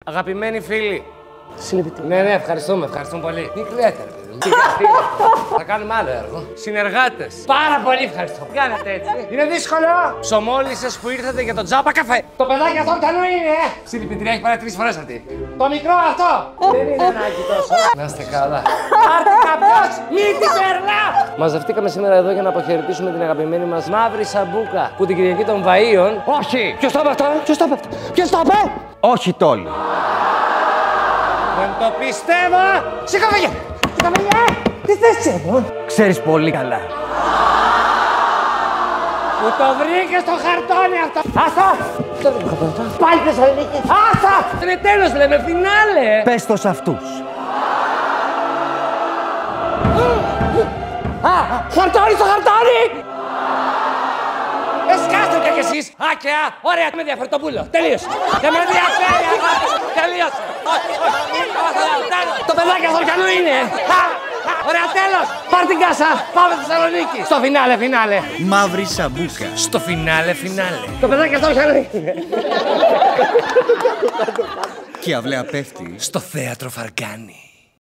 Αγαπημένοι φίλοι. Συλληπιτήρια. Ναι, ευχαριστούμε πολύ. Τι κρυέται, ρε παιδί μου. Θα κάνουμε άλλο έργο. Συνεργάτες. Πάρα πολύ ευχαριστώ. Κάνατε έτσι. Είναι δύσκολο. Ψωμόλισσες που ήρθατε για τον τζάπα καφέ. Το παιδάκι αυτό κανού είναι, Συλληπιτήρια, έχει πάρει 3 φορές αυτή. Το μικρό αυτό. Δεν είναι ανάγκη τόσο. Να είστε καλά. Πάρτε κάποιος, μην την περνά. Μαζευτήκαμε σήμερα εδώ για να αποχαιρετήσουμε την αγαπημένη μας Μαύρη Σαμπούκα. Που την Κυριακή των Βαΐων. Όχι! Ποιος το είπε αυτό, Ποιος το είπε? Όχι τόλοι. Δεν το πιστεύω! Σηκωθήκε! Τι θες εδώ? Ξέρεις πολύ καλά. Που το βρήκε στο χαρτόνι αυτό! Άστα! Πάλι Θεσσαλονίκη! Άστα! Είναι τέλος λέμε, φινάλε! Πες το σ' αυτούς. Χαρτόνι στο χαρτόνι! Σκάστε πια κι εσείς! Άκαια! Ωραία, με ενδιαφέρει το πουλο! Τελείωσε! Δεν με ενδιαφέρει, αγάπη! Τελείωσε! Το παιδάκι αυτό κανού είναι! Ωραία, τέλος! Πάρ' την κάσα! Πάμε στη Θεσσαλονίκη! Στο φινάλε! Μαύρη Σαμπούκα. Στο φινάλε! Το παιδάκι αυτό κανού είναι! Και η αυλαία πέφτει Στο θέατρο Φαρκάνη.